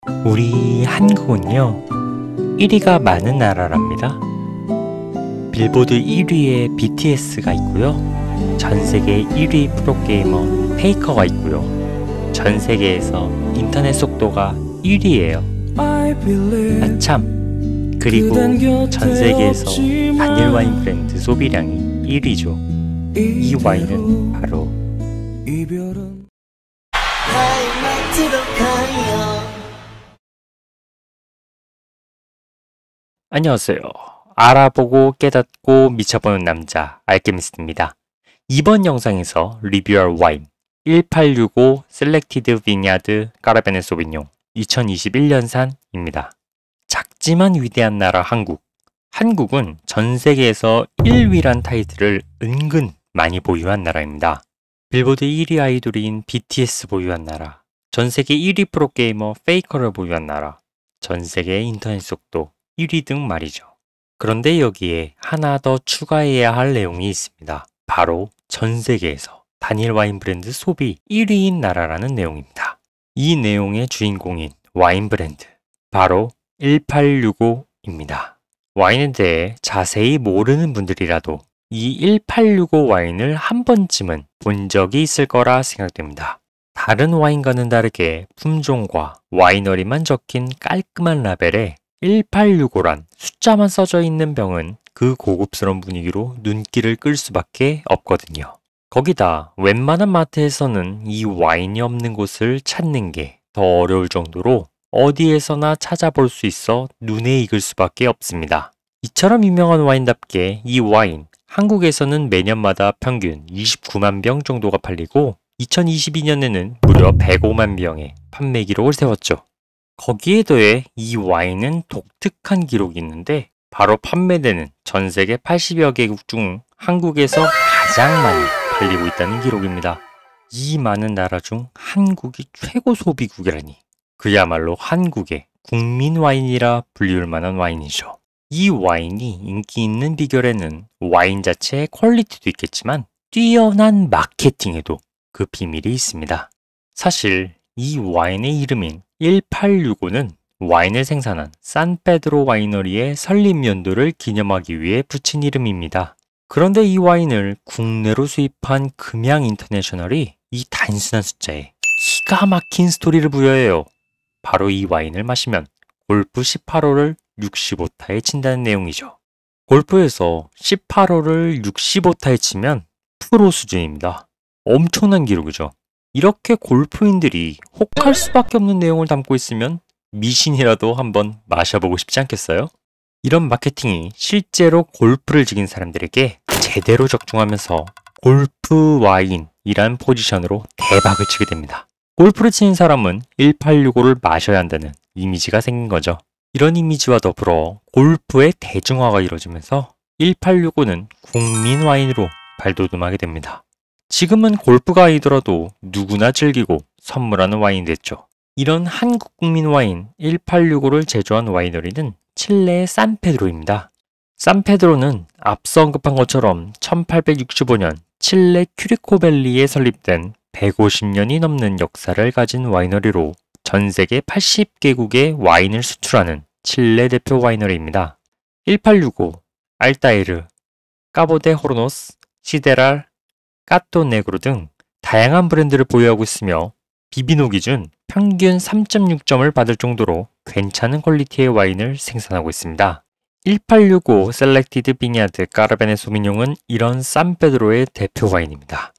우리 한국은요 1위가 많은 나라랍니다. 빌보드 1위에 BTS가 있고요, 전세계 1위 프로게이머 페이커가 있고요, 전세계에서 인터넷 속도가 1위예요. 아참, 그리고 전세계에서 다니엘 와인 브랜드 소비량이 1위죠. 이 와인은 바로 안녕하세요. 알아보고 깨닫고 미쳐보는 남자 알케미스트입니다. 이번 영상에서 리뷰할 와인 1865 셀렉티드 비냐드 까라베네 소비뇽 2021년산입니다. 작지만 위대한 나라 한국. 한국은 전 세계에서 1위란 타이틀을 은근 많이 보유한 나라입니다. 빌보드 1위 아이돌인 BTS 보유한 나라, 전 세계 1위 프로게이머 페이커를 보유한 나라, 전 세계 인터넷 속도 1위 등 말이죠. 그런데 여기에 하나 더 추가해야 할 내용이 있습니다. 바로 전 세계에서 다니엘 와인 브랜드 소비 1위인 나라라는 내용입니다. 이 내용의 주인공인 와인 브랜드, 바로 1865입니다. 와인에 대해 자세히 모르는 분들이라도 이 1865 와인을 한 번쯤은 본 적이 있을 거라 생각됩니다. 다른 와인과는 다르게 품종과 와이너리만 적힌 깔끔한 라벨에 1865란 숫자만 써져 있는 병은 그 고급스러운 분위기로 눈길을 끌 수밖에 없거든요. 거기다 웬만한 마트에서는 이 와인이 없는 곳을 찾는 게 더 어려울 정도로 어디에서나 찾아볼 수 있어 눈에 익을 수밖에 없습니다. 이처럼 유명한 와인답게 이 와인, 한국에서는 매년마다 평균 29만 병 정도가 팔리고 2022년에는 무려 105만 병의 판매 기록을 세웠죠. 거기에 더해 이 와인은 독특한 기록이 있는데 바로 판매되는 전 세계 80여 개국 중 한국에서 가장 많이 팔리고 있다는 기록입니다. 이 많은 나라 중 한국이 최고 소비국이라니 그야말로 한국의 국민 와인이라 불리울 만한 와인이죠. 이 와인이 인기 있는 비결에는 와인 자체의 퀄리티도 있겠지만 뛰어난 마케팅에도 그 비밀이 있습니다. 사실 이 와인의 이름인 1865는 와인을 생산한 산페드로 와이너리의 설립 연도를 기념하기 위해 붙인 이름입니다. 그런데 이 와인을 국내로 수입한 금양 인터내셔널이 이 단순한 숫자에 기가 막힌 스토리를 부여해요. 바로 이 와인을 마시면 골프 18홀을 65타에 친다는 내용이죠. 골프에서 18홀을 65타에 치면 프로 수준입니다. 엄청난 기록이죠. 이렇게 골프인들이 혹할 수밖에 없는 내용을 담고 있으면 미신이라도 한번 마셔보고 싶지 않겠어요? 이런 마케팅이 실제로 골프를 즐긴 사람들에게 제대로 적중하면서 골프 와인이란 포지션으로 대박을 치게 됩니다. 골프를 치는 사람은 1865를 마셔야 한다는 이미지가 생긴 거죠. 이런 이미지와 더불어 골프의 대중화가 이루어지면서 1865는 국민 와인으로 발돋움하게 됩니다. 지금은 골프가 아니더라도 누구나 즐기고 선물하는 와인이 됐죠. 이런 한국 국민 와인 1865를 제조한 와이너리는 칠레의 산페드로입니다. 산페드로는 앞서 언급한 것처럼 1865년 칠레 큐리코밸리에 설립된 150년이 넘는 역사를 가진 와이너리로 전 세계 80개국에 와인을 수출하는 칠레 대표 와이너리입니다. 1865, 알타이르, 까보데 호르노스, 시데랄, 까토네그로 등 다양한 브랜드를 보유하고 있으며 비비노 기준 평균 3.6점을 받을 정도로 괜찮은 퀄리티의 와인을 생산하고 있습니다. 1865 셀렉티드 비냐드 까라베네 소비뇽은 이런 산페드로의 대표 와인입니다.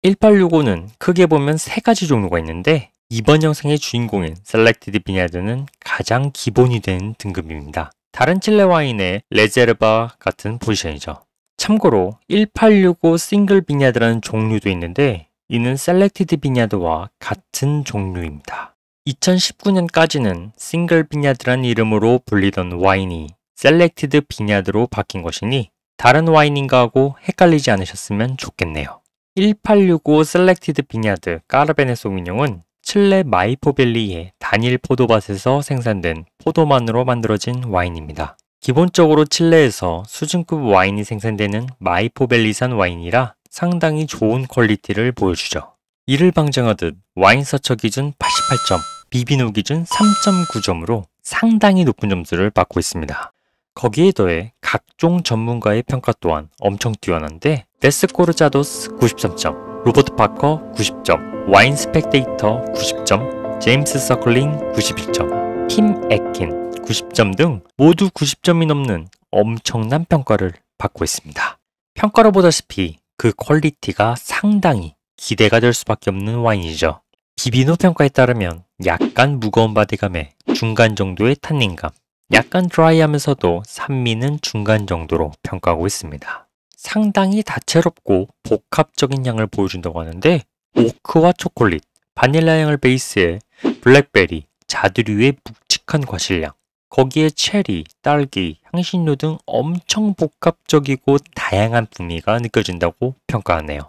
1865는 크게 보면 세 가지 종류가 있는데 이번 영상의 주인공인 셀렉티드 비냐드는 가장 기본이 되는 등급입니다. 다른 칠레 와인의 레제르바 같은 포지션이죠. 참고로 1865 싱글 비냐드라는 종류도 있는데 이는 셀렉티드 비냐드와 같은 종류입니다. 2019년까지는 싱글 비냐드란 이름으로 불리던 와인이 셀렉티드 비냐드로 바뀐 것이니 다른 와인인가 하고 헷갈리지 않으셨으면 좋겠네요. 1865 셀렉티드 비냐드 까르베네 소비뇽은 칠레 마이포밸리의 단일 포도밭에서 생산된 포도만으로 만들어진 와인입니다. 기본적으로 칠레에서 수준급 와인이 생산되는 마이포밸리산 와인이라 상당히 좋은 퀄리티를 보여주죠. 이를 방증하듯 와인 서처 기준 88점, 비비노 기준 3.9점으로 상당히 높은 점수를 받고 있습니다. 거기에 더해 각종 전문가의 평가 또한 엄청 뛰어난데 데스코르자도스 93점, 로버트 파커 90점, 와인 스펙데이터 90점, 제임스 서클링 91점, 팀 애킨 90점 등 모두 90점이 넘는 엄청난 평가를 받고 있습니다. 평가로 보다시피 그 퀄리티가 상당히 기대가 될 수밖에 없는 와인이죠. 비비노 평가에 따르면 약간 무거운 바디감에 중간 정도의 탄닌감, 약간 드라이하면서도 산미는 중간 정도로 평가하고 있습니다. 상당히 다채롭고 복합적인 향을 보여준다고 하는데 오크와 초콜릿, 바닐라 향을 베이스에 블랙베리, 자두류의 묵직한 과실향, 거기에 체리, 딸기, 향신료 등 엄청 복합적이고 다양한 풍미가 느껴진다고 평가하네요.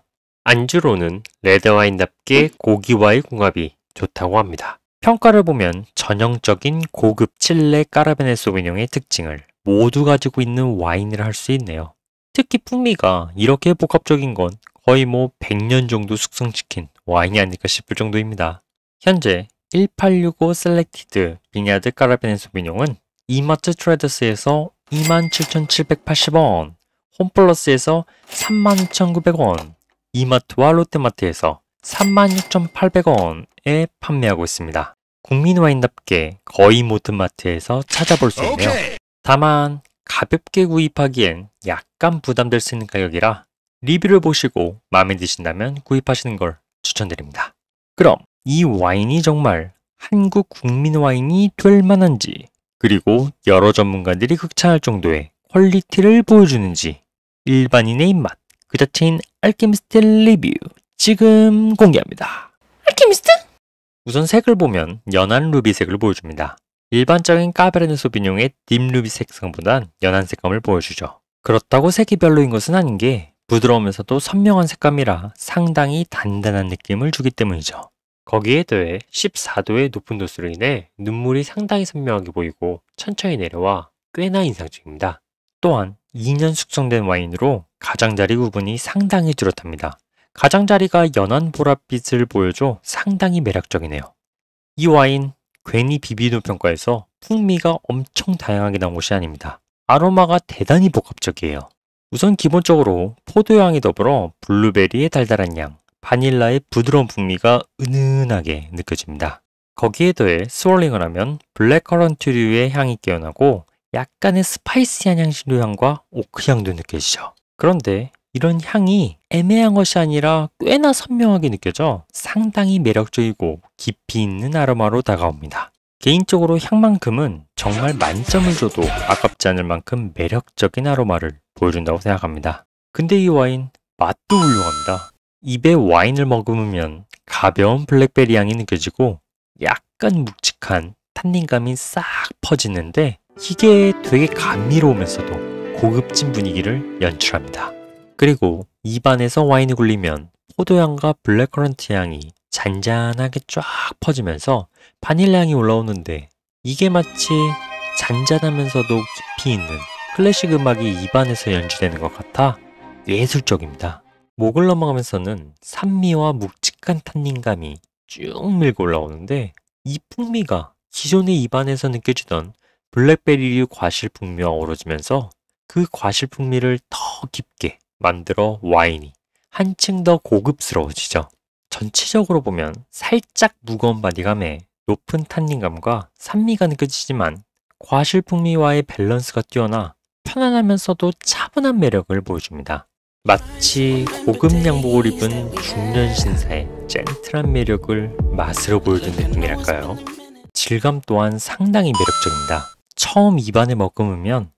안주로는 레드와인답게 고기와의 궁합이 좋다고 합니다. 평가를 보면 전형적인 고급 칠레 까르베네 소비뇽의 특징을 모두 가지고 있는 와인이라 할 수 있네요. 특히 풍미가 이렇게 복합적인 건 거의 100년 정도 숙성시킨 와인이 아닐까 싶을 정도입니다. 현재 1865 셀렉티드 비냐드 까르베네 소비뇽은 이마트 트레더스에서 27,780원, 홈플러스에서 32,900원, 이마트와 롯데마트에서 36,800원에 판매하고 있습니다. 국민와인답게 거의 모든 마트에서 찾아볼 수 있네요. 다만 가볍게 구입하기엔 약간 부담될 수 있는 가격이라 리뷰를 보시고 마음에 드신다면 구입하시는 걸 추천드립니다. 그럼 이 와인이 정말 한국 국민 와인이 될 만한지, 그리고 여러 전문가들이 극찬할 정도의 퀄리티를 보여주는지 일반인의 입맛 그 자체인 알케미스트 리뷰 지금 공개합니다. 알케미스트? 우선 색을 보면 연한 루비색을 보여줍니다. 일반적인 까베르네 소비뇽의 딥 루비 색상보단 연한 색감을 보여주죠. 그렇다고 색이 별로인 것은 아닌 게 부드러우면서도 선명한 색감이라 상당히 단단한 느낌을 주기 때문이죠. 거기에 더해 14도의 높은 도수로 인해 눈물이 상당히 선명하게 보이고 천천히 내려와 꽤나 인상적입니다. 또한 2년 숙성된 와인으로 가장자리 구분이 상당히 뚜렷합니다. 가장자리가 연한 보랏빛을 보여줘 상당히 매력적이네요. 이 와인 괜히 비비노 평가에서 풍미가 엄청 다양하게 나온 것이 아닙니다. 아로마가 대단히 복합적이에요. 우선 기본적으로 포도향이 더불어 블루베리의 달달한 향, 바닐라의 부드러운 풍미가 은은하게 느껴집니다. 거기에 더해 스월링을 하면 블랙커런트류의 향이 깨어나고 약간의 스파이시한 향신료 향과 오크 향도 느껴지죠. 그런데 이런 향이 애매한 것이 아니라 꽤나 선명하게 느껴져 상당히 매력적이고 깊이 있는 아로마로 다가옵니다. 개인적으로 향만큼은 정말 만점을 줘도 아깝지 않을 만큼 매력적인 아로마를 보여준다고 생각합니다. 근데 이 와인 맛도 훌륭합니다. 입에 와인을 머금으면 가벼운 블랙베리 향이 느껴지고 약간 묵직한 탄닌감이 싹 퍼지는데 이게 되게 감미로우면서도 고급진 분위기를 연출합니다. 그리고 입안에서 와인이 굴리면 포도향과 블랙커런트 향이 잔잔하게 쫙 퍼지면서 바닐라 향이 올라오는데 이게 마치 잔잔하면서도 깊이 있는 클래식 음악이 입안에서 연주되는 것 같아 예술적입니다. 목을 넘어가면서는 산미와 묵직한 탄닌감이 쭉 밀고 올라오는데 이 풍미가 기존의 입안에서 느껴지던 블랙베리류 과실 풍미와 어우러지면서 그 과실 풍미를 더 깊게 만들어 와인이 한층 더 고급스러워지죠. 전체적으로 보면 살짝 무거운 바디감에 높은 탄닌감과 산미가 느껴지지만 과실 풍미와의 밸런스가 뛰어나 편안하면서도 차분한 매력을 보여줍니다. 마치 고급 양복을 입은 중년 신사의 젠틀한 매력을 맛으로 보여준 느낌이랄까요? 질감 또한 상당히 매력적입니다. 처음 입안에 머금으면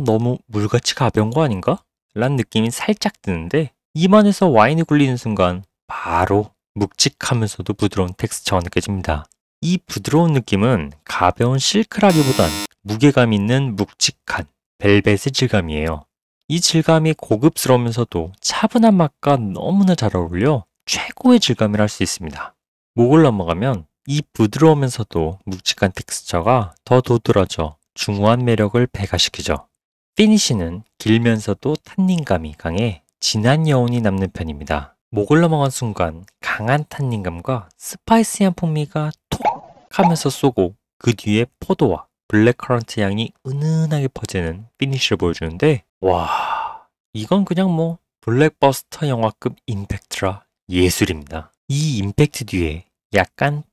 너무 물같이 가벼운 거 아닌가? 라는 느낌이 살짝 드는데 입안에서 와인이 굴리는 순간 바로 묵직하면서도 부드러운 텍스처가 느껴집니다. 이 부드러운 느낌은 가벼운 실크라기보단 무게감 있는 묵직한 벨벳의 질감이에요. 이 질감이 고급스러우면서도 차분한 맛과 너무나 잘 어울려 최고의 질감이라 할 수 있습니다. 목을 넘어가면 이 부드러우면서도 묵직한 텍스처가 더 도드라져 중후한 매력을 배가시키죠. 피니쉬는 길면서도 탄닌감이 강해 진한 여운이 남는 편입니다. 목을 넘어간 순간 강한 탄닌감과 스파이시한 풍미가 톡 하면서 쏘고 그 뒤에 포도와 블랙커런트 향이 은은하게 퍼지는 피니쉬를 보여주는데 와, 이건 그냥 뭐 블랙버스터 영화급 임팩트라 예술입니다. 이 임팩트 뒤에 약간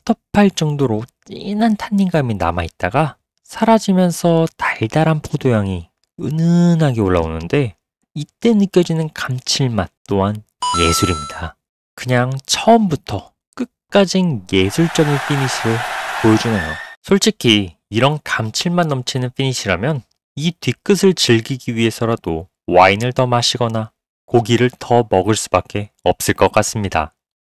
텁텁할 정도로 진한 탄닌감이 남아있다가 사라지면서 달달한 포도향이 은은하게 올라오는데 이때 느껴지는 감칠맛 또한 예술입니다. 그냥 처음부터 끝까지 예술적인 피니쉬를 보여주네요. 솔직히 이런 감칠맛 넘치는 피니쉬라면 이 뒤끝을 즐기기 위해서라도 와인을 더 마시거나 고기를 더 먹을 수밖에 없을 것 같습니다.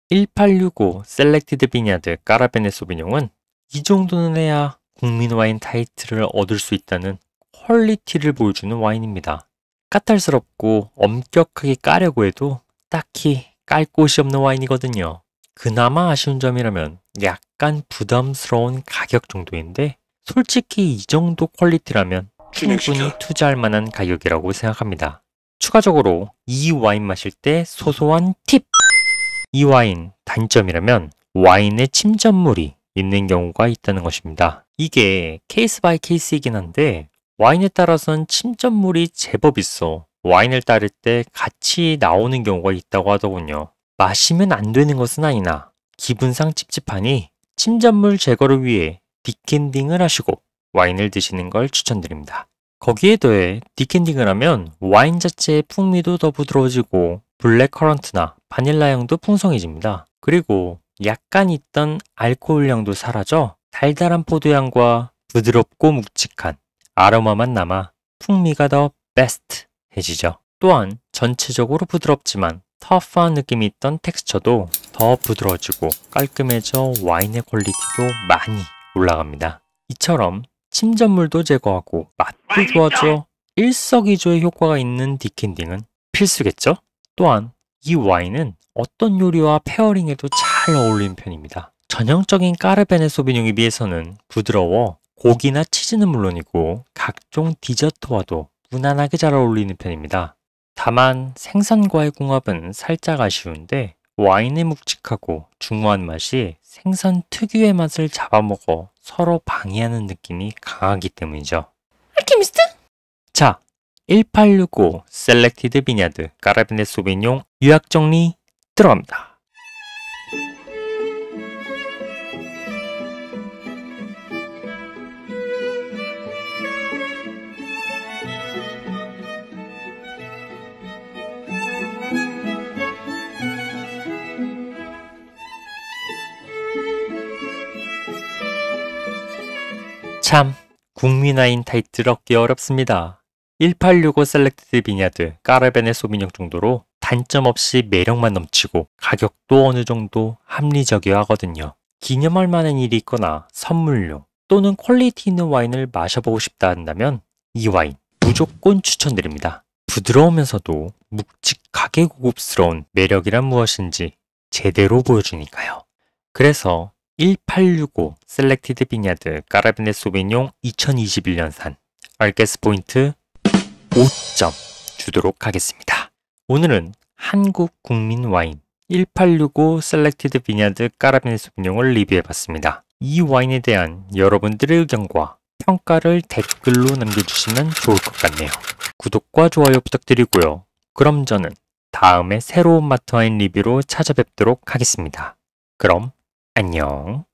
1865 셀렉티드 비냐드 까라베네 소비뇽은 이 정도는 해야 국민 와인 타이틀을 얻을 수 있다는 퀄리티를 보여주는 와인입니다. 까탈스럽고 엄격하게 까려고 해도 딱히 깔 곳이 없는 와인이거든요. 그나마 아쉬운 점이라면 약간 부담스러운 가격 정도인데 솔직히 이 정도 퀄리티라면 충분히 투자할 만한 가격이라고 생각합니다. 추가적으로 이 와인 마실 때 소소한 팁! 이 와인 단점이라면 와인에 침전물이 있는 경우가 있다는 것입니다. 이게 케이스 바이 케이스이긴 한데 와인에 따라서는 침전물이 제법 있어 와인을 따를 때 같이 나오는 경우가 있다고 하더군요. 마시면 안 되는 것은 아니나 기분상 찝찝하니 침전물 제거를 위해 디캔딩을 하시고 와인을 드시는 걸 추천드립니다. 거기에 더해 디캔딩을 하면 와인 자체의 풍미도 더 부드러워지고 블랙커런트나 바닐라 향도 풍성해집니다. 그리고 약간 있던 알코올 향도 사라져 달달한 포도향과 부드럽고 묵직한 아로마만 남아 풍미가 더 베스트해지죠. 또한 전체적으로 부드럽지만 터프한 느낌이 있던 텍스처도 더 부드러워지고 깔끔해져 와인의 퀄리티도 많이 올라갑니다. 이처럼 침전물도 제거하고 맛도 좋아져 일석이조의 효과가 있는 디캔딩은 필수겠죠? 또한 이 와인은 어떤 요리와 페어링에도 잘 어울리는 편입니다. 전형적인 까르베네 소비뇽에 비해서는 부드러워 고기나 치즈는 물론이고 각종 디저트와도 무난하게 잘 어울리는 편입니다. 다만 생선과의 궁합은 살짝 아쉬운데 와인의 묵직하고 중후한 맛이 생선 특유의 맛을 잡아먹어 서로 방해하는 느낌이 강하기 때문이죠. 알케미스트? 자, 1865 셀렉티드 비냐드 까라베네 소비뇽 요약 정리 들어갑니다. 참, 국민 와인 타이틀 얻기 어렵습니다. 1865 셀렉티드 비냐드 까르베네 소비뇽 정도로 단점 없이 매력만 넘치고 가격도 어느 정도 합리적이어야 하거든요. 기념할 만한 일이 있거나 선물용 또는 퀄리티 있는 와인을 마셔보고 싶다 한다면 이 와인 무조건 추천드립니다. 부드러우면서도 묵직하게 고급스러운 매력이란 무엇인지 제대로 보여주니까요. 그래서 1865 셀렉티드 비냐드 까라베네 소비뇽 2021년산 알게스 포인트 5점 주도록 하겠습니다. 오늘은 한국 국민 와인 1865 셀렉티드 비냐드 까라베네 소비뇽을 리뷰해봤습니다. 이 와인에 대한 여러분들의 의견과 평가를 댓글로 남겨주시면 좋을 것 같네요. 구독과 좋아요 부탁드리고요. 그럼 저는 다음에 새로운 마트 와인 리뷰로 찾아뵙도록 하겠습니다. 그럼 안녕.